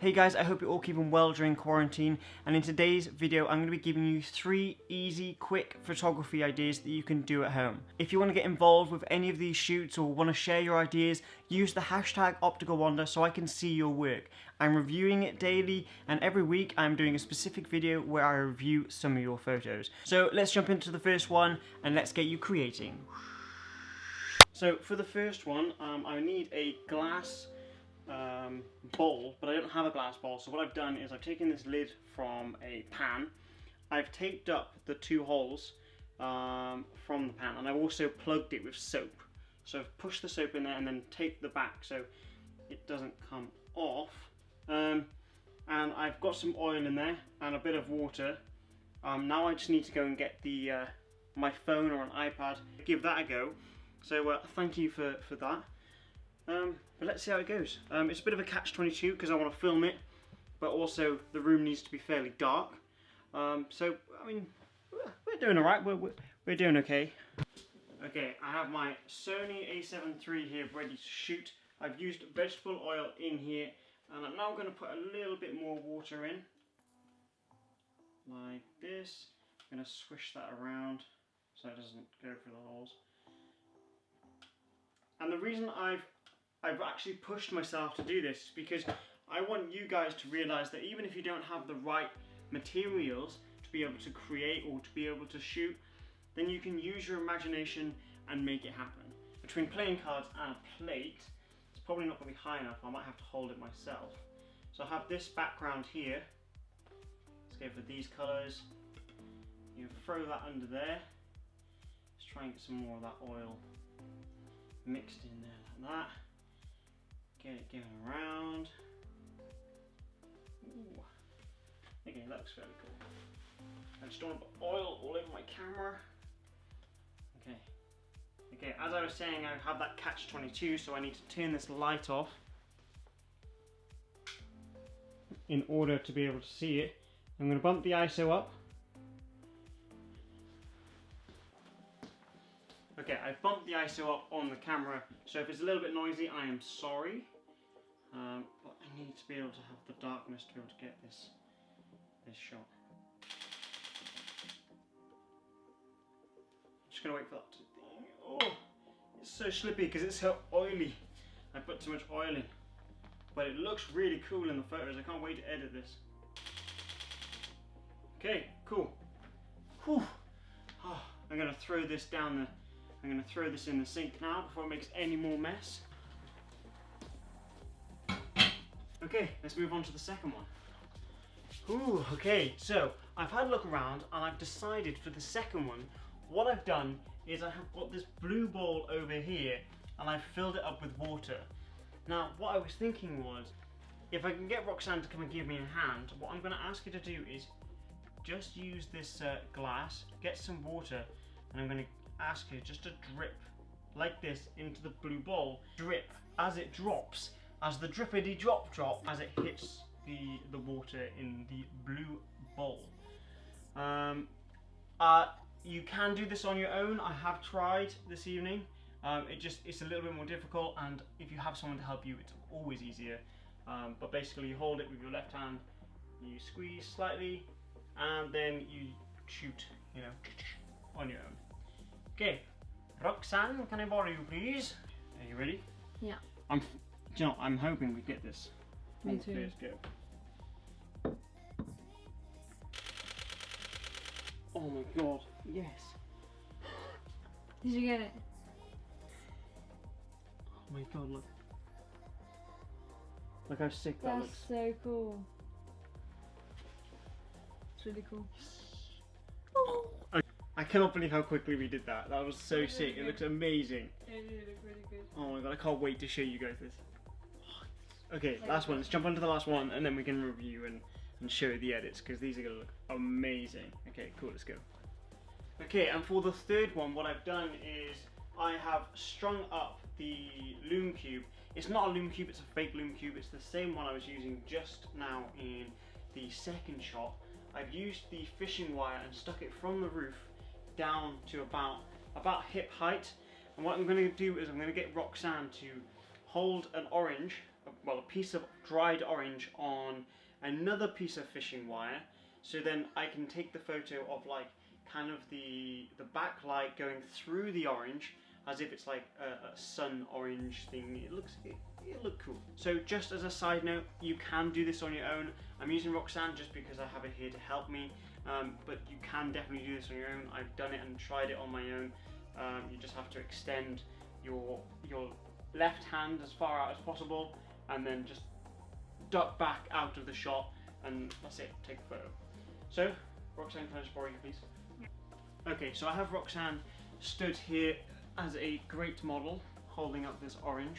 Hey guys, I hope you're all keeping well during quarantine, and in today's video I'm going to be giving you 3 easy, quick photography ideas that you can do at home. If you want to get involved with any of these shoots or want to share your ideas, use the hashtag OpticalWander so I can see your work. I'm reviewing it daily, and every week I'm doing a specific video where I review some of your photos. So let's jump into the first one and let's get you creating. So for the first one, I need a glass bowl, but I don't have a glass bowl, so what I've done is I've taken this lid from a pan, I've taped up the 2 holes from the pan, and I've also plugged it with soap. So I've pushed the soap in there and then taped the back so it doesn't come off, and I've got some oil in there and a bit of water. Now I just need to go and get the my phone or an iPad, give that a go. So thank you for that. But let's see how it goes. It's a bit of a catch-22 because I want to film it, but also the room needs to be fairly dark. So, I mean, we're doing alright, we're doing okay. Okay, I have my Sony a7 III here ready to shoot. I've used vegetable oil in here, and I'm now going to put a little bit more water in. Like this. I'm going to swish that around so it doesn't go through the holes. And the reason I've actually pushed myself to do this because I want you guys to realise that even if you don't have the right materials to be able to create or to be able to shoot, then you can use your imagination and make it happen. Between playing cards and a plate, it's probably not going to be high enough. I might have to hold it myself. So I have this background here. Let's go for these colours. You throw that under there. Let's try and get some more of that oil mixed in there like that. Get it going around. Ooh. Okay, that looks fairly cool. I just don't want to put oil all over my camera. Okay. Okay, as I was saying, I have that catch-22, so I need to turn this light off in order to be able to see it. I'm going to bump the ISO up. Okay, I've bumped the ISO up on the camera, so if it's a little bit noisy, I am sorry. But I need to be able to have the darkness to be able to get this shot. Just gonna wait for that to thing. Oh, it's so slippy because it's so oily. I put too much oil in, but it looks really cool in the photos. I can't wait to edit this. Okay, cool. Whew. Oh, I'm gonna throw this down the. I'm going to throw this in the sink now before it makes any more mess. Okay, let's move on to the second one. Ooh, okay, so I've had a look around and I've decided for the second one, what I've done is I have got this blue bowl over here and I've filled it up with water. Now, what I was thinking was, if I can get Roxanne to come and give me a hand, what I'm going to ask her to do is just use this glass, get some water, and I'm going to ask you just to drip like this into the blue bowl. Drip as it drops, as the drippity drop as it hits the water in the blue bowl. You can do this on your own. I have tried this evening. It's a little bit more difficult, and if you have someone to help you, it's always easier. But basically, you hold it with your left hand, you squeeze slightly, and then you shoot, you know, on your own. Okay, Roxanne, can I borrow you, please? Are you ready? Yeah. I'm hoping we get this. Me too. First go. Oh my god, yes. Did you get it? Oh my god, look. Look how sick that looks. That's so cool. It's really cool. I cannot believe how quickly we did that. That was so sick. It looks amazing. It did look really good. Oh my god, I can't wait to show you guys this. Okay, last one. Let's jump onto the last one and then we can review and show the edits because these are going to look amazing. Okay, cool, let's go. Okay, and for the third one, what I've done is I have strung up the loom cube. It's not a loom cube, it's a fake loom cube. It's the same one I was using just now in the second shot. I've used the fishing wire and stuck it from the roof down to about hip height, and what I'm going to do is I'm going to get Roxanne to hold an orange, well, a piece of dried orange on another piece of fishing wire, so then I can take the photo of like kind of the backlight going through the orange as if it's like a sun orange thing. It looked cool. So just as a side note, you can do this on your own. I'm using Roxanne just because I have it here to help me, but you can definitely do this on your own. I've done it and tried it on my own. You just have to extend your left hand as far out as possible and then just duck back out of the shot, and that's it, take a photo. So, Roxanne, can I just borrow you please? Okay, so I have Roxanne stood here as a great model holding up this orange.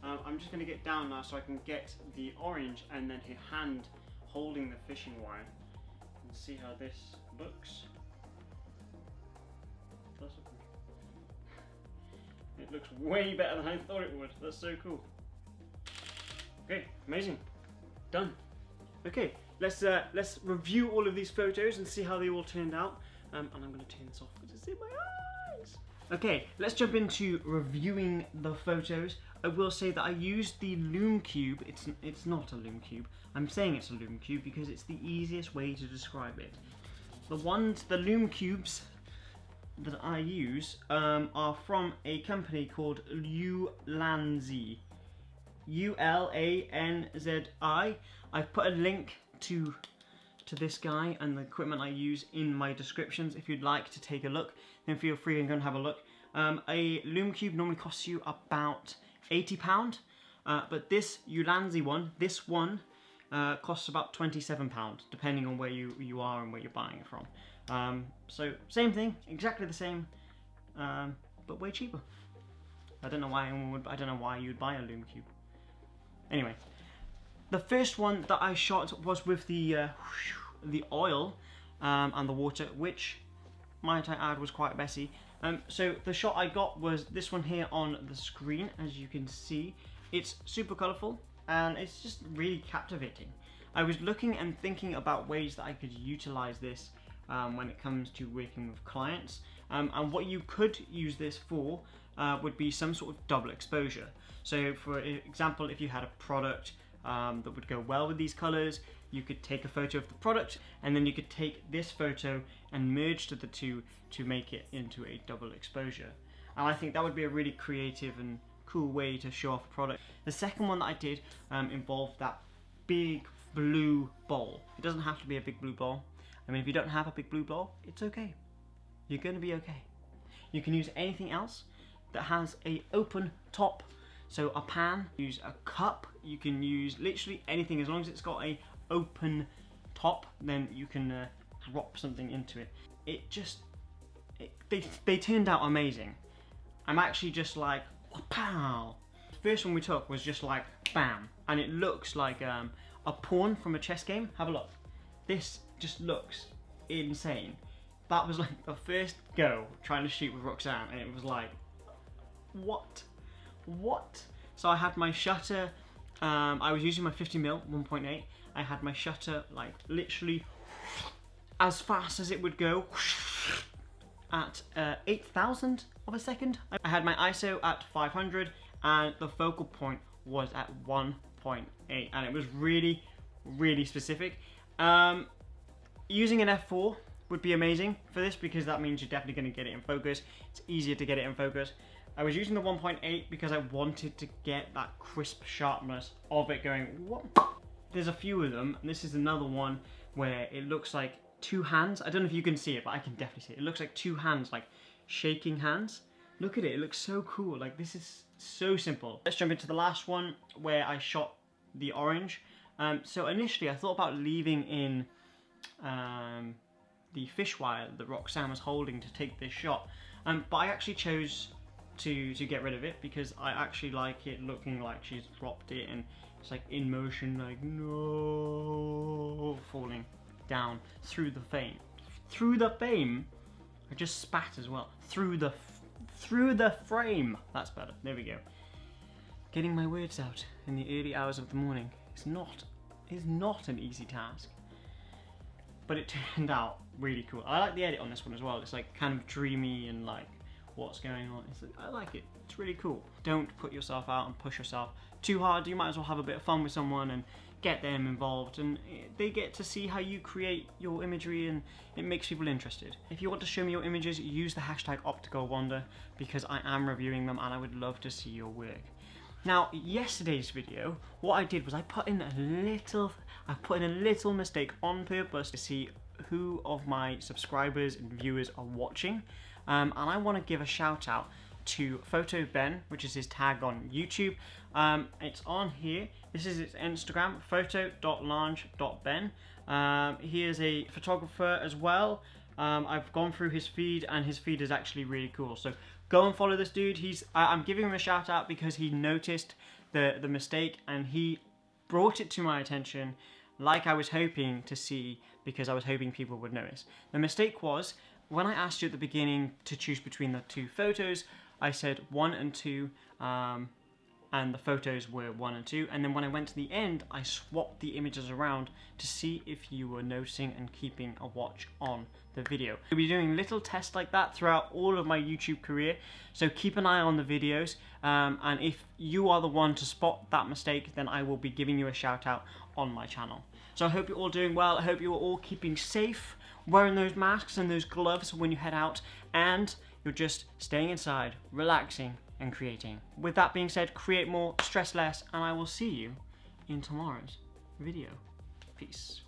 I'm just going to get down now so I can get the orange and then her hand holding the fishing wire and see how this looks. It looks way better than I thought it would. That's so cool. Okay, amazing. Done. Okay, let's review all of these photos and see how they all turned out. And I'm going to turn this off because it's in my eyes. Okay, let's jump into reviewing the photos. I will say that I used the Lume Cube. It's not a Lume Cube. I'm saying it's a Lume Cube because it's the easiest way to describe it. The Lume Cubes that I use are from a company called Ulanzi. U-L-A-N-Z-I. I've put a link to this guy and the equipment I use in my descriptions. If you'd like to take a look, then feel free and go and have a look. A Lume Cube normally costs you about £80, but this Ulanzi one, costs about £27, depending on where you are and where you're buying it from. So same thing, exactly the same, but way cheaper. I don't know why you'd buy a Lume Cube. Anyway, the first one that I shot was with the oil and the water, which, might I add, was quite messy. So the shot I got was this one here on the screen. As you can see, it's super colourful and it's just really captivating. I was looking and thinking about ways that I could utilise this when it comes to working with clients, and what you could use this for would be some sort of double exposure. So for example, if you had a product that would go well with these colours, you could take a photo of the product and then you could take this photo and merge the two to make it into a double exposure. And I think that would be a really creative and cool way to show off a product. The second one that I did involved that big blue bowl. It doesn't have to be a big blue bowl. I mean, if you don't have a big blue bowl, it's okay. You're going to be okay. You can use anything else that has a open top. So a pan, use a cup, you can use literally anything as long as it's got a open top, then you can drop something into it. They turned out amazing. I'm actually just like, pow. The first one we took was just like, bam. And it looks like a pawn from a chess game. Have a look. This just looks insane. That was like the first go trying to shoot with Roxanne, and it was like, what? So I had my shutter, I was using my 50mm 1.8. I had my shutter like literally as fast as it would go at 8,000 of a second. I had my ISO at 500 and the focal point was at 1.8, and it was really, really specific. Using an f4 would be amazing for this because that means you're definitely going to get it in focus. It's easier to get it in focus. I was using the 1.8 because I wanted to get that crisp sharpness of it going, what? There's a few of them, and this is another one where it looks like two hands. I don't know if you can see it, but I can definitely see it. It looks like two hands, like shaking hands. Look at it, it looks so cool. Like, this is so simple. Let's jump into the last one where I shot the orange. So initially I thought about leaving in the fish wire that Roxanne was holding to take this shot, but I actually chose to get rid of it because I actually like it looking like she's dropped it and it's like in motion, like no, falling down through the frame. Through the frame. I just spat as well. Through the frame. That's better. There we go. Getting my words out in the early hours of the morning is not an easy task. But it turned out really cool. I like the edit on this one as well. It's like kind of dreamy and like what's going on. It's like, I like it, it's really cool. Don't put yourself out and push yourself too hard. You might as well have a bit of fun with someone and get them involved, and they get to see how you create your imagery, and it makes people interested. If you want to show me your images, use the hashtag OpticalWander, because I am reviewing them and I would love to see your work. Now, yesterday's video, what I did was I put in a little mistake on purpose to see who of my subscribers and viewers are watching, and I want to give a shout out to Photo Ben, which is his tag on YouTube. It's on here. This is his Instagram, photo.lange.ben. He is a photographer as well. I've gone through his feed, and his feed is actually really cool. So go and follow this dude. I'm giving him a shout out because he noticed the mistake and he brought it to my attention, like I was hoping to see, because I was hoping people would notice. The mistake was, when I asked you at the beginning to choose between the two photos, I said 1 and 2, and the photos were 1 and 2, and then when I went to the end, I swapped the images around to see if you were noticing and keeping a watch on the video. We'll be doing little tests like that throughout all of my YouTube career, so keep an eye on the videos, and if you are the one to spot that mistake, then I will be giving you a shout out on my channel. So I hope you're all doing well. I hope you're all keeping safe, wearing those masks and those gloves when you head out, and you're just staying inside, relaxing and creating. With that being said, create more, stress less, and I will see you in tomorrow's video. Peace.